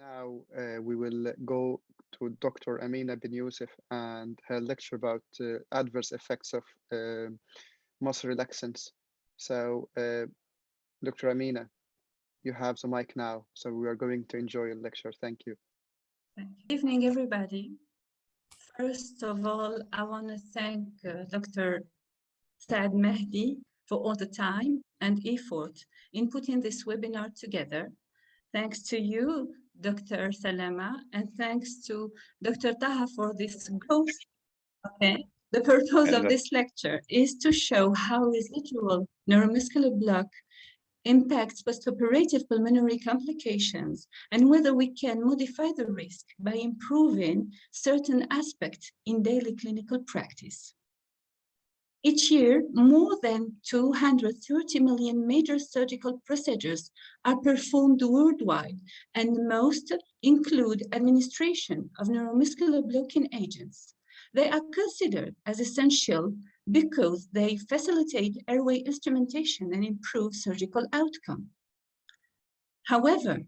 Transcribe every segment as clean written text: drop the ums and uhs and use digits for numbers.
Now we will go to Dr. Amina Benyoucef and her lecture about adverse effects of muscle relaxants. So, Dr. Amina, you have the mic now, so we are going to enjoy your lecture. Thank you. Good evening, everybody. First of all, I want to thank Dr. Saad Mahdi for all the time and effort in putting this webinar together. Thanks to you, Dr. Salama, and thanks to Dr. Taha for this growth. Okay. The purpose of this lecture is to show how residual neuromuscular block impacts postoperative pulmonary complications and whether we can modify the risk by improving certain aspects in daily clinical practice. Each year, more than 230 million major surgical procedures are performed worldwide, and most include administration of neuromuscular blocking agents. They are considered as essential because they facilitate airway instrumentation and improve surgical outcome. However,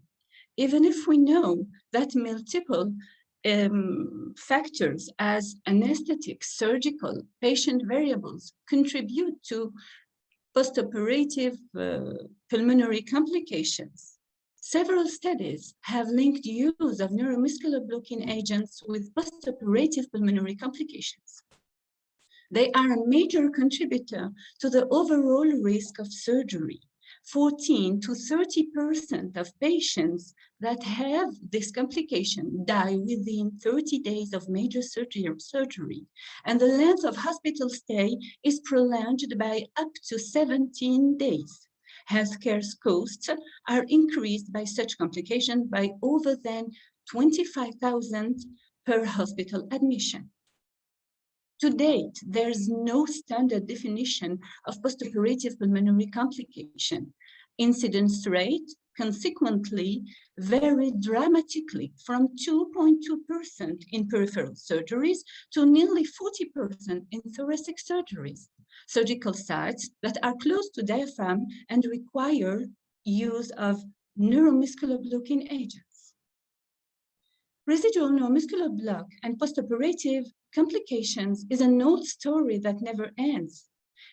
even if we know that multiple factors as anesthetic, surgical, patient variables contribute to postoperative pulmonary complications, several studies have linked use of neuromuscular blocking agents with postoperative pulmonary complications. They are a major contributor to the overall risk of surgery. 14 to 30% of patients that have this complication die within 30 days of major surgery, and the length of hospital stay is prolonged by up to 17 days. Healthcare costs are increased by such complication by over than 25,000 per hospital admission. To date, there's no standard definition of postoperative pulmonary complication. Incidence rate consequently varied dramatically from 2.2% in peripheral surgeries to nearly 40% in thoracic surgeries, surgical sites that are close to diaphragm and require use of neuromuscular blocking agents. Residual neuromuscular block and postoperative complications is an old story that never ends.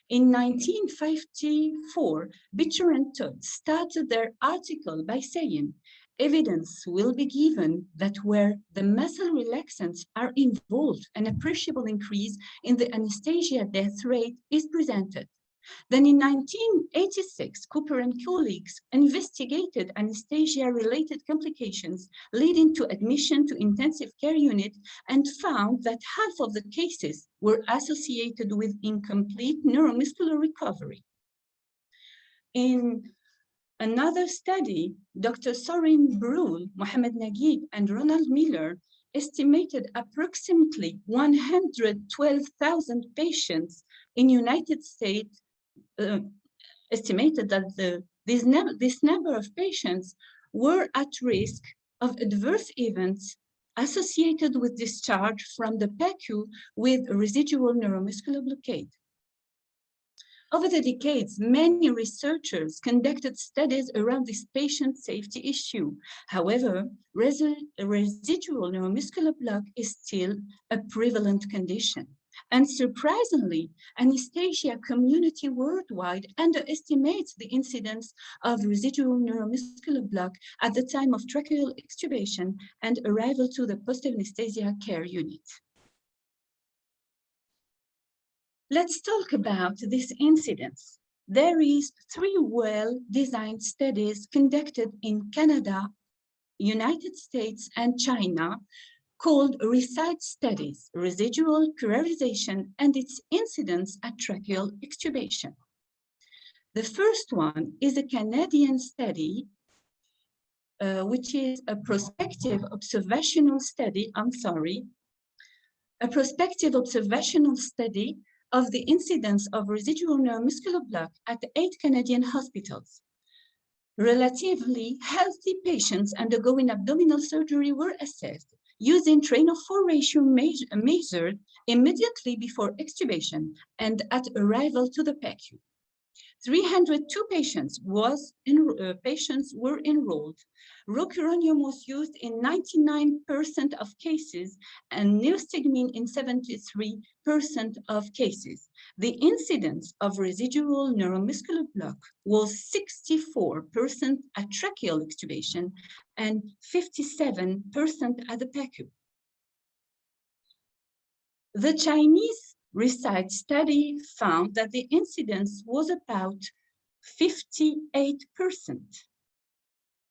In 1954, Bitcher and Todd started their article by saying, evidence will be given that where the muscle relaxants are involved, an appreciable increase in the anesthesia death rate is presented. Then in 1986, Cooper and colleagues investigated anesthesia-related complications leading to admission to intensive care unit and found that half of the cases were associated with incomplete neuromuscular recovery. In another study, Dr. Sorin Brul, Mohamed Naguib, and Ronald Miller estimated approximately 112,000 patients in United States estimated that this number of patients were at risk of adverse events associated with discharge from the PACU with residual neuromuscular blockade. Over the decades, many researchers conducted studies around this patient safety issue. However, residual neuromuscular block is still a prevalent condition. And surprisingly, anesthesia community worldwide underestimates the incidence of residual neuromuscular block at the time of tracheal extubation and arrival to the post-anesthesia care unit. Let's talk about this incidence. There is 3 well-designed studies conducted in Canada, United States, and China called RESIDE studies, residual careerization and its incidence at tracheal extubation. The first one is a Canadian study, which is a prospective observational study, a prospective observational study of the incidence of residual neuromuscular block at 8 Canadian hospitals. Relatively healthy patients undergoing abdominal surgery were assessed using train of 4 ratio measured immediately before extubation and at arrival to the PACU. 302 patients were enrolled. Rocuronium was used in 99% of cases and neostigmine in 73% of cases. The incidence of residual neuromuscular block was 64% at tracheal extubation and 57% at the PACU. The Chinese RECITE study found that the incidence was about 58%.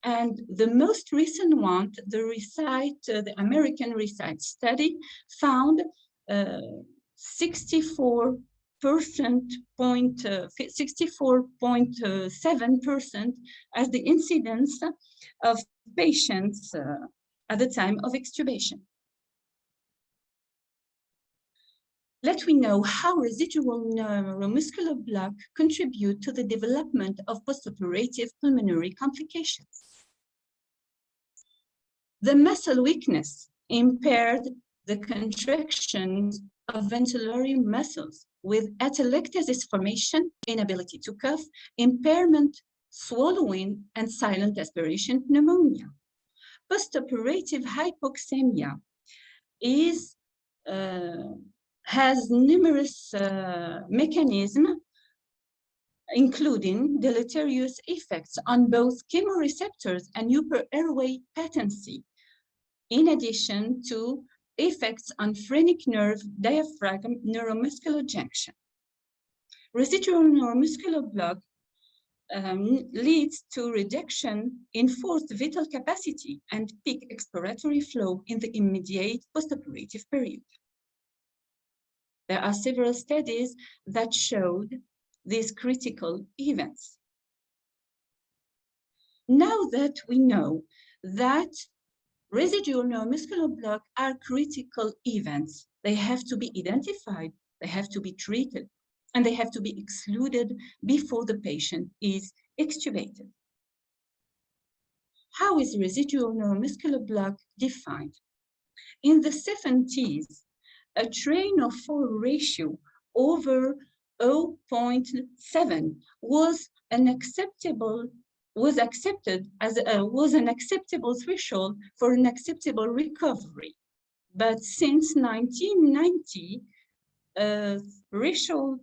And the most recent one, the American RECITE study, found 64.7% as the incidence of patients at the time of extubation. Let me know how residual neuromuscular block contribute to the development of postoperative pulmonary complications. The muscle weakness impaired the contractions of ventilatory muscles with atelectasis formation, inability to cough, impairment, swallowing, and silent aspiration pneumonia. Postoperative hypoxemia has numerous mechanisms, including deleterious effects on both chemoreceptors and upper airway patency, in addition to effects on phrenic nerve, diaphragm, neuromuscular junction. Residual neuromuscular block leads to reduction in forced vital capacity and peak expiratory flow in the immediate postoperative period. There are several studies that showed these critical events. Now that we know that residual neuromuscular block are critical events, they have to be identified, they have to be treated, and they have to be excluded before the patient is extubated. How is residual neuromuscular block defined? In the 70s, a train of 4 ratio over 0.7 was an acceptable threshold for an acceptable recovery. But since 1990, threshold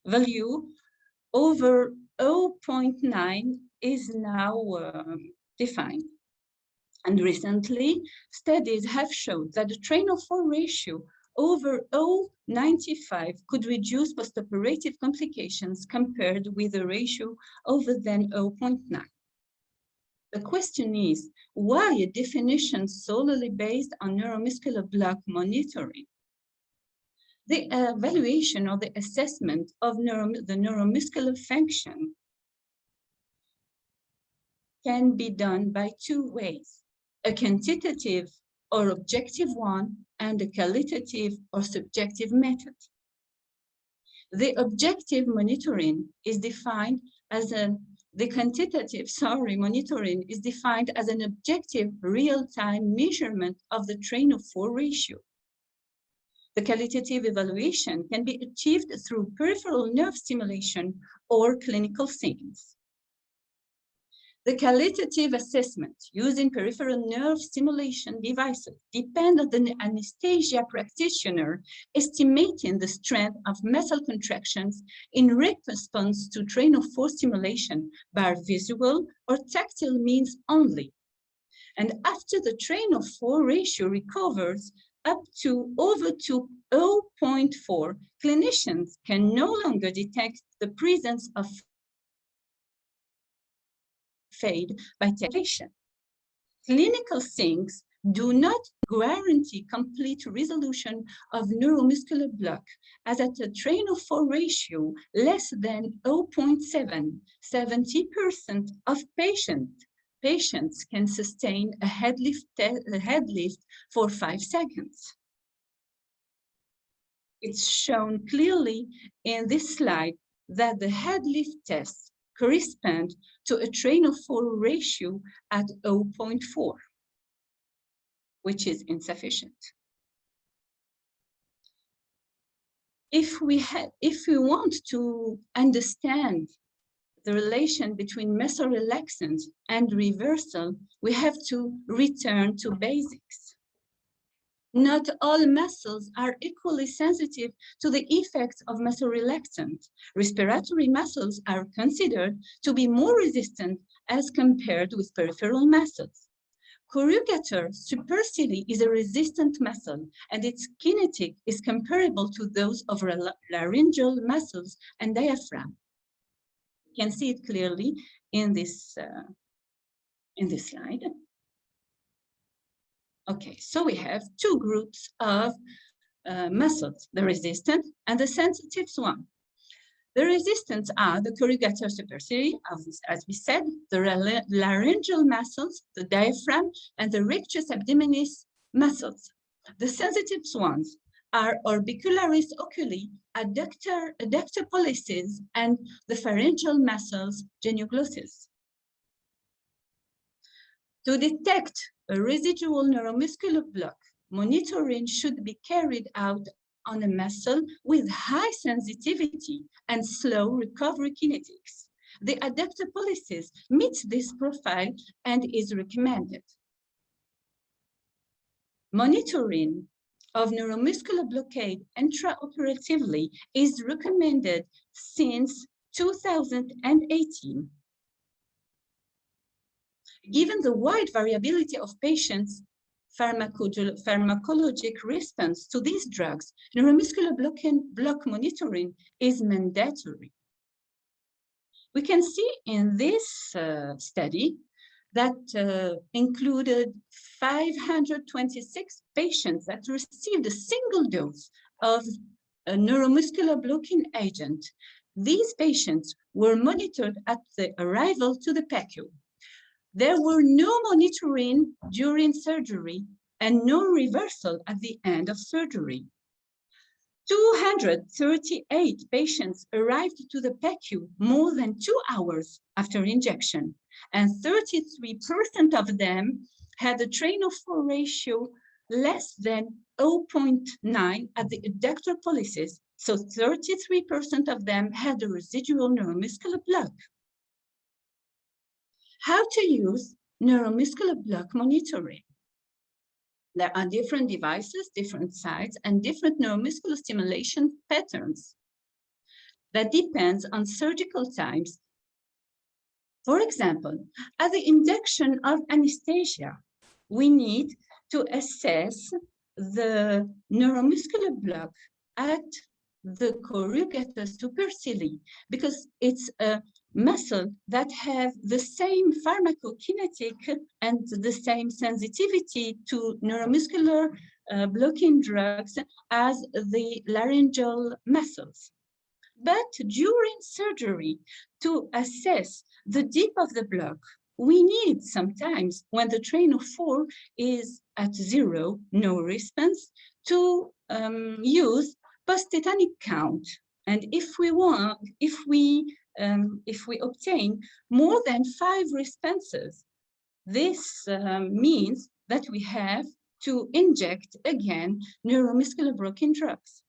value over 0.9 is now defined. And recently, studies have shown that the train of 4 ratio over 0.95 could reduce postoperative complications compared with a ratio over than 0.9. The question is, why a definition solely based on neuromuscular block monitoring? The evaluation or the assessment of the neuromuscular function can be done by 2 ways, a quantitative or objective one, and a qualitative or subjective method. The objective monitoring is defined as the quantitative monitoring is defined as an objective real-time measurement of the train of 4 ratio. The qualitative evaluation can be achieved through peripheral nerve stimulation or clinical signs. The qualitative assessment using peripheral nerve stimulation devices depend on the anesthesia practitioner estimating the strength of muscle contractions in response to train of 4 stimulation by visual or tactile means only. And after the train of 4 ratio recovers up to over to 0.4, clinicians can no longer detect the presence of fade by titration. Clinical things do not guarantee complete resolution of neuromuscular block, as at a train of 4 ratio less than 0.7, 70% of patients can sustain a head lift for 5 seconds. It's shown clearly in this slide that the head lift test correspond to a train of 4 ratio at 0.4, which is insufficient. if we want to understand the relation between muscle relaxant and reversal, we have to return to basics. Not all muscles are equally sensitive to the effects of muscle relaxant. Respiratory muscles are considered to be more resistant as compared with peripheral muscles. Corrugator supercilii is a resistant muscle, and its kinetic is comparable to those of laryngeal muscles and diaphragm. You can see it clearly in this slide. Okay, so we have two groups of muscles, the resistant and the sensitive one. The resistants are the corrugator supercilii, as we said, the laryngeal muscles, the diaphragm, and the rectus abdominis muscles. The sensitive ones are orbicularis oculi, adductor pollicis, and the pharyngeal muscles, genioglossus. To detect a residual neuromuscular block, monitoring should be carried out on a muscle with high sensitivity and slow recovery kinetics. The adductor pollicis meets this profile and is recommended. Monitoring of neuromuscular blockade intraoperatively is recommended since 2018. Given the wide variability of patients' pharmacologic response to these drugs, neuromuscular block monitoring is mandatory. We can see in this study that included 526 patients that received a single dose of a neuromuscular blocking agent. These patients were monitored at the arrival to the PACU. There were no monitoring during surgery and no reversal at the end of surgery. 238 patients arrived to the PACU more than 2 hours after injection, and 33% of them had a train-of-4 ratio less than 0.9 at the adductor pollicis, so 33% of them had a residual neuromuscular block. How to use neuromuscular block monitoring? There are different devices, different sites, and different neuromuscular stimulation patterns. That depends on surgical times. For example, at the induction of anesthesia, we need to assess the neuromuscular block at the corrugator supercilii because it's a muscle that have the same pharmacokinetic and the same sensitivity to neuromuscular blocking drugs as the laryngeal muscles. But during surgery, to assess the depth of the block, we need sometimes, when the train-of-4 is at 0, no response, to use post-tetanic count. And if we obtain more than 5 responses, this means that we have to inject again neuromuscular blocking drugs.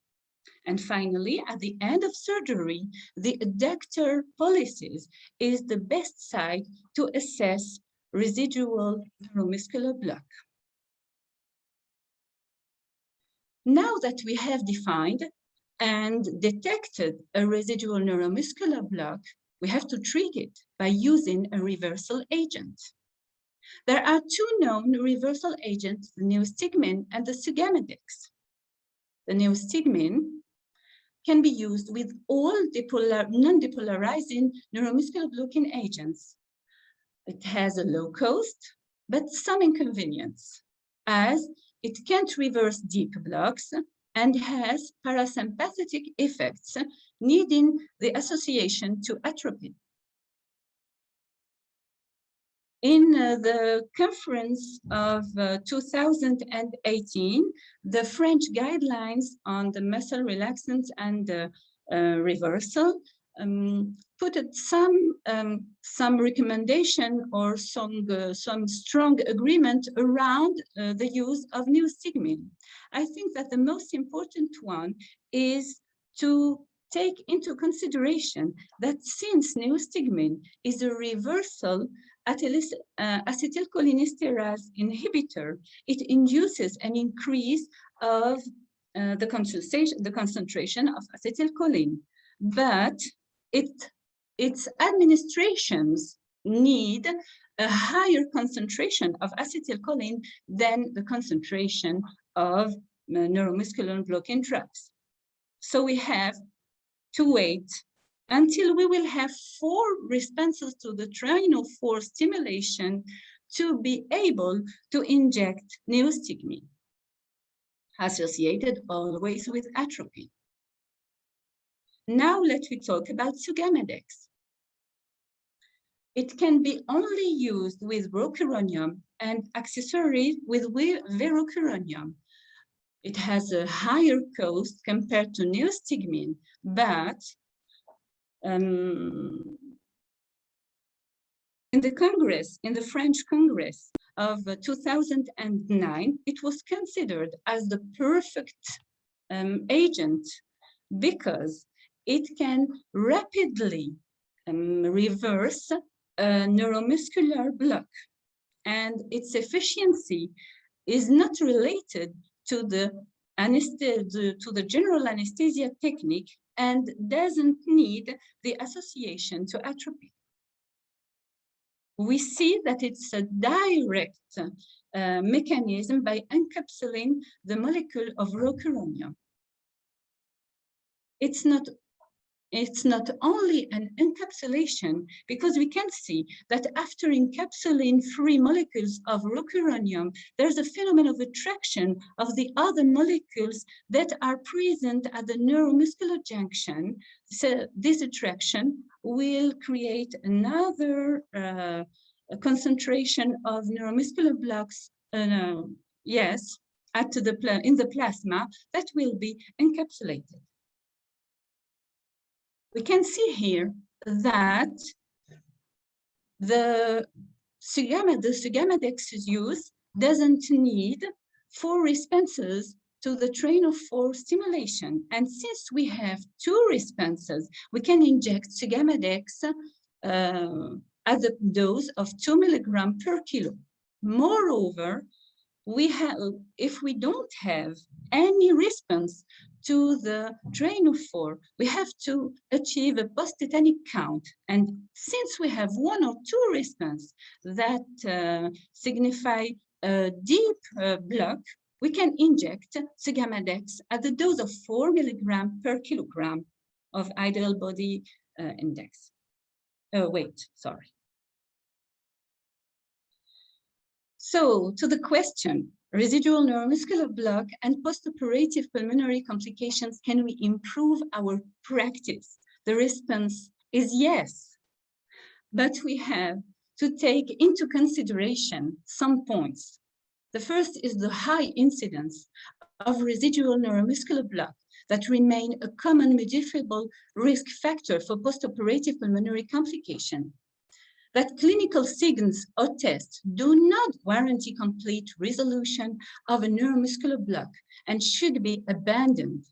And finally, at the end of surgery, the adductor pollicis is the best site to assess residual neuromuscular block. Now that we have defined and detected a residual neuromuscular block, we have to treat it by using a reversal agent. There are 2 known reversal agents, the neostigmine and the sugammadex. The neostigmine can be used with all non-depolarizing neuromuscular blocking agents. It has a low cost, but some inconvenience, as it can't reverse deep blocks and has parasympathetic effects, needing the association to atropine. In the conference of 2018, the French guidelines on the muscle relaxants and reversal put some recommendation or some strong agreement around the use of neostigmine. I think that the most important one is to take into consideration that since neostigmine is a reversal acetylcholinesterase inhibitor, it induces an increase of the concentration of acetylcholine, but its administrations need a higher concentration of acetylcholine than the concentration of neuromuscular blocking drugs. So we have to wait until we will have 4 responses to the trainal 4 stimulation to be able to inject neostigmine, associated always with atrophy. Now let me talk about sugammadex. It can be only used with rocuronium and accessory with verocuronium. It has a higher cost compared to neostigmine, but in the French Congress of 2009, it was considered as the perfect agent because it can rapidly reverse a neuromuscular block, and its efficiency is not related to the general anesthesia technique and doesn't need the association to atrophy. We see that it's a direct mechanism by encapsulating the molecule of rocuronium. It's not only an encapsulation, because we can see that after encapsulating 3 molecules of rocuronium, there's a phenomenon of attraction of the other molecules that are present at the neuromuscular junction. So this attraction will create another concentration of neuromuscular blocks, in the plasma that will be encapsulated. We can see here that the sugammadex use doesn't need 4 responses to the train of 4 stimulation. And since we have 2 responses, we can inject sugammadex at the dose of 2 milligrams per kilo. Moreover, if we don't have any response to the train of 4, we have to achieve a post-tetanic count. And since we have 1 or 2 responses that signify a deep block, we can inject sugammadex at the dose of 4 milligrams per kilogram of ideal body weight. So to the question, residual neuromuscular block and postoperative pulmonary complications, can we improve our practice? The response is yes, but we have to take into consideration some points. The first is the high incidence of residual neuromuscular block that remain a common modifiable risk factor for postoperative pulmonary complication. That clinical signs or tests do not guarantee complete resolution of a neuromuscular block and should be abandoned.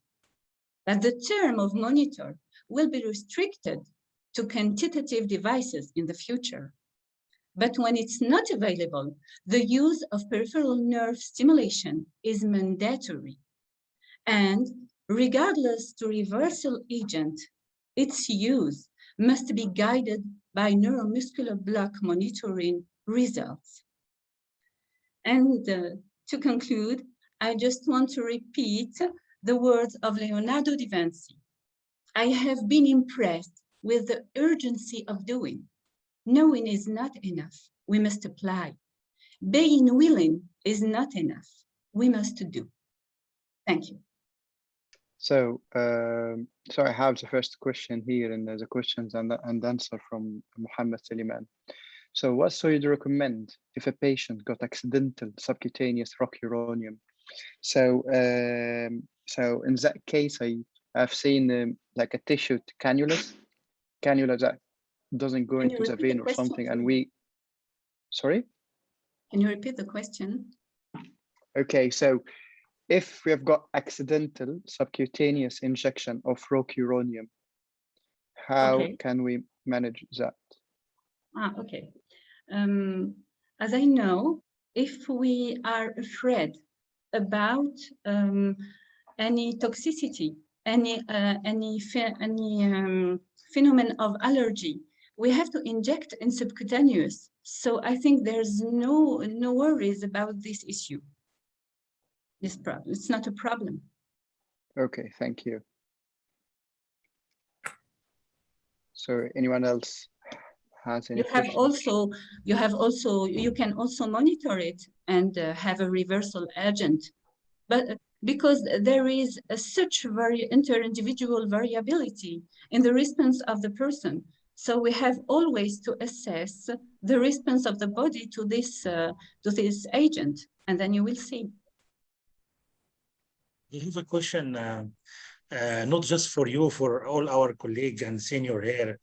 That the term of monitor will be restricted to quantitative devices in the future. But when it's not available, the use of peripheral nerve stimulation is mandatory. And regardless to reversal agent, its use must be guided by neuromuscular block monitoring results. And to conclude, I just want to repeat the words of Leonardo da Vinci. I have been impressed with the urgency of doing. Knowing is not enough, we must apply. Being willing is not enough, we must do. Thank you. So, so I have the first question here, and there's a questions and answer from Mohammed Saliman. So, what so you'd recommend if a patient got accidental subcutaneous rocuronium? So, so in that case, I've seen like a tissue cannula that doesn't go into the vein or something, and we. Sorry. Can you repeat the question? Okay, so if we have got accidental subcutaneous injection of rocuronium, how can we manage that? Okay. As I know, if we are afraid about any toxicity, any phenomenon of allergy, we have to inject in subcutaneous. So I think there's no worries about this issue. This problem, it's not a problem. Okay, thank you. So anyone else has any questions? You can also monitor it and have a reversal agent, but because there is such inter-individual variability in the response of the person, so we have always to assess the response of the body to this agent, and then you will see. I have a question, not just for you, for all our colleagues and senior here.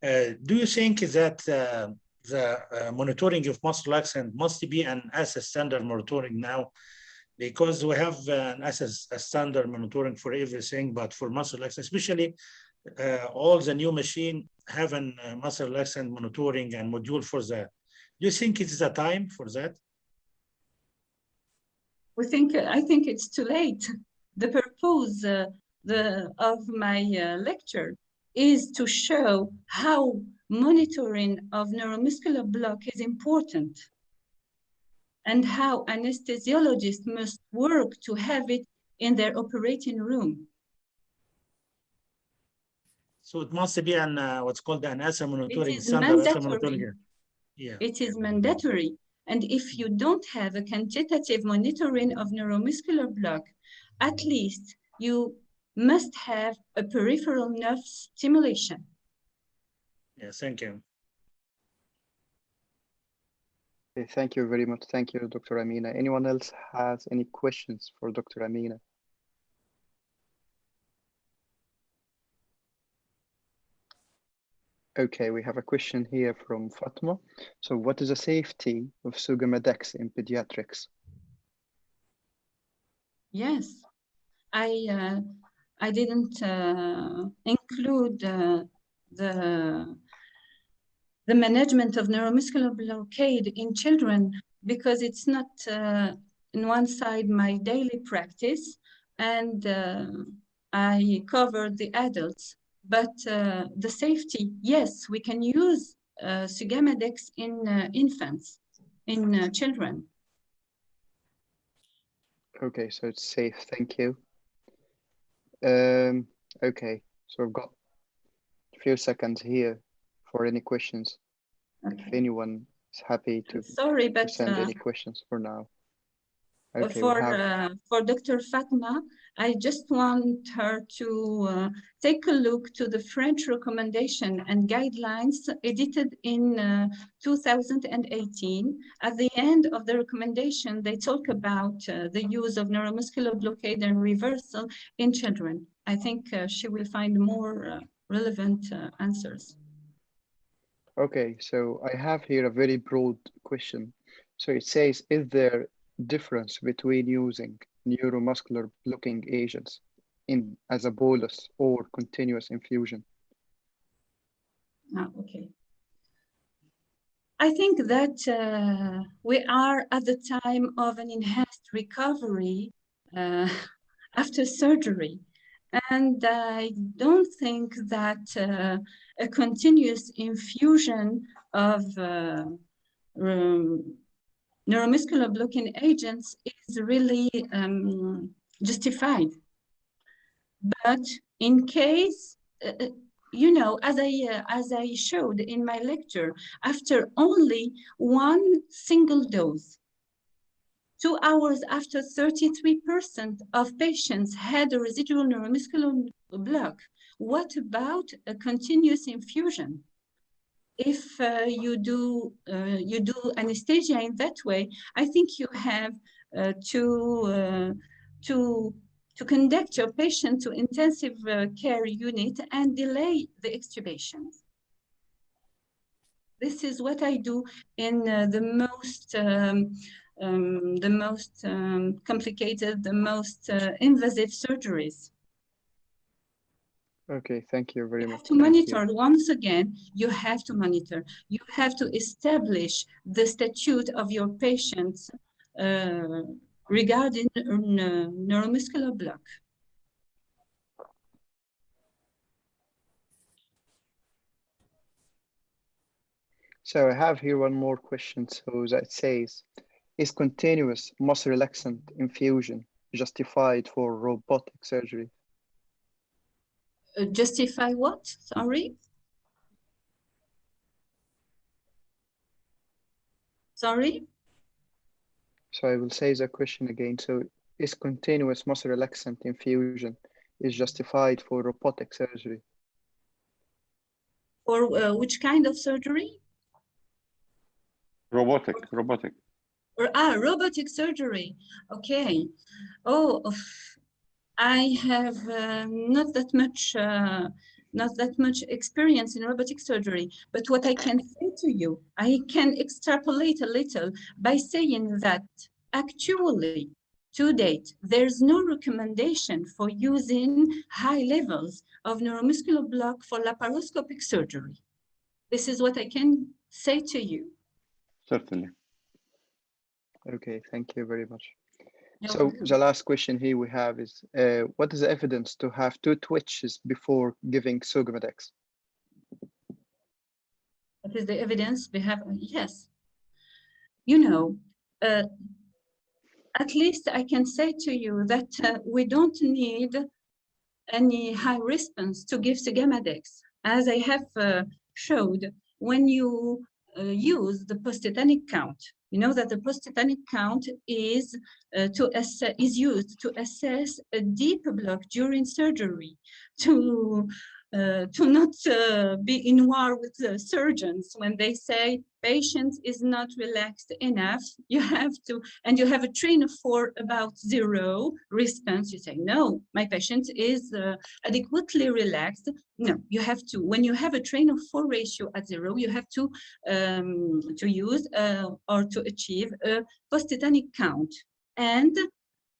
Do you think that the monitoring of muscle relaxant must be as a standard monitoring now? Because we have a standard monitoring for everything, but for muscle relaxant, especially all the new machine have a muscle relaxant monitoring and module for that. Do you think it's the time for that? I think it's too late. The purpose of my lecture is to show how monitoring of neuromuscular block is important and how anesthesiologists must work to have it in their operating room. So it must be an what's called an ASA monitoring. It is mandatory. Yeah. It is mandatory. And if you don't have a quantitative monitoring of neuromuscular block, at least you must have a peripheral nerve stimulation. Yes, thank you. Okay, thank you very much. Thank you, Dr. Amina. Anyone else has any questions for Dr. Amina? Okay, we have a question here from Fatma. So what is the safety of Sugammadex in pediatrics? Yes, I didn't include the management of neuromuscular blockade in children because it's not in one side my daily practice, and I covered the adults. But the safety, yes, we can use Sugammadex in infants, in children. Okay, so it's safe. Thank you. Okay, so I've got a few seconds here for any questions. Okay. If anyone is happy to, send any questions for now. Okay, for Dr. Fatma, I just want her to take a look to the French recommendation and guidelines edited in 2018. At the end of the recommendation, they talk about the use of neuromuscular blockade and reversal in children. I think she will find more relevant answers. Okay, so I have here a very broad question. So it says, is there difference between using neuromuscular blocking agents as a bolus or continuous infusion? Okay. I think that we are at the time of an enhanced recovery after surgery. And I don't think that a continuous infusion of neuromuscular blocking agents is really justified. But in case, you know, as I showed in my lecture, after only one single dose, 2 hours after 33% of patients had a residual neuromuscular block. What about a continuous infusion? If you do anesthesia in that way, I think you have to conduct your patient to intensive care unit and delay the extubation. This is what I do in the most the most complicated, the most invasive surgeries. Okay, thank you very You much. have to monitor, once again, you have to monitor. You have to establish the statute of your patients regarding neuromuscular block. So I have here one more question. So that says, is continuous muscle relaxant infusion justified for robotic surgery? Justify what? Sorry? Sorry? So I will say the question again. So is continuous muscle relaxant infusion is justified for robotic surgery? Or which kind of surgery? Robotic. Or robotic surgery. Okay. Oh, I have not that much experience in robotic surgery, but what I can say to you, I can extrapolate a little by saying that actually, to date, there's no recommendation for using high levels of neuromuscular block for laparoscopic surgery. This is what I can say to you. Certainly. Okay, thank you very much. You're So welcome. the last question here we have is, what is the evidence to have 2 twitches before giving Sugammadex? What is the evidence we have? Yes. You know, at least I can say to you that we don't need any high response to give Sugammadex. As I have showed, when you use the post-tetanic count, you know that the post-tetanic count is used to assess a deep block during surgery, to not be in war with the surgeons when they say patient is not relaxed enough. You have to, and you have a trainer for about 0 response. You say, no, my patient is adequately relaxed. No, you have to, when you have a train of 4 ratio at 0, you have to use or to achieve a post-tetanic count. And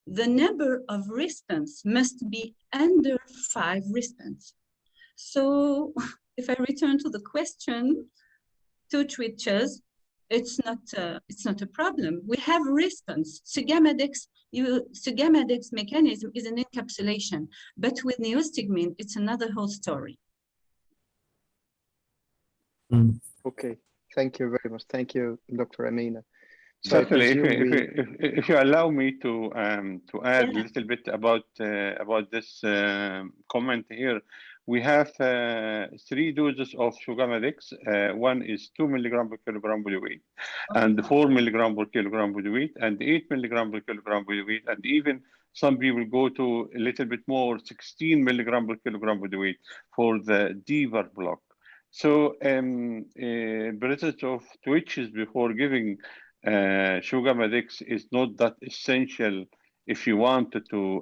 the number of response must be under 5 response. So if I return to the question, 2 twitches, it's not a problem. We have response. Sugammadex mechanism is an encapsulation, but with neostigmine, it's another whole story. Okay, thank you very much. Thank you, Dr. Amina. So Certainly, if you allow me to add a little bit about this comment here, we have 3 doses of Sugammadex. One is 2 milligram per kilogram body weight, and 4 milligram per kilogram body weight, and 8 milligram per kilogram body weight, and even some people go to a little bit more, 16 milligram per kilogram body weight for the deeper block. So presence of twitches before giving Sugammadex is not that essential if you wanted to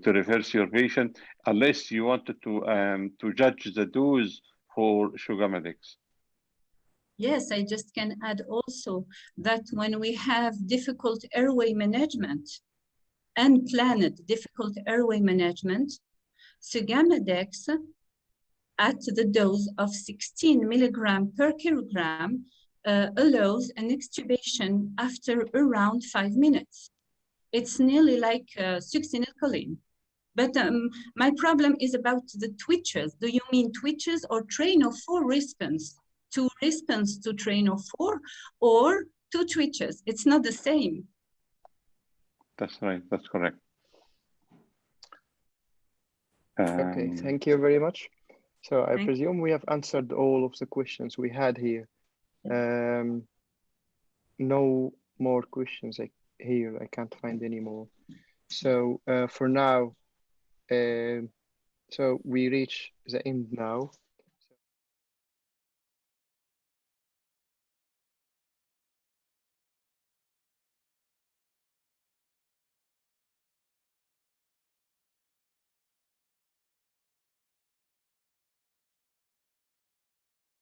reverse your patient, unless you wanted to judge the dose for Sugammadex. Yes, I just can add also that when we have difficult airway management, unplanned difficult airway management, Sugammadex at the dose of 16 milligram per kilogram allows an extubation after around 5 minutes. It's nearly like succinylcholine. But my problem is about the twitches. Do you mean twitches or train of 4 response? 2 response to train of 4 or 2 twitches? It's not the same. That's right. That's correct. Okay, thank you very much. So I presume we have answered all of the questions we had here. No more questions here. I can't find any more. So for now, so we reach the end now.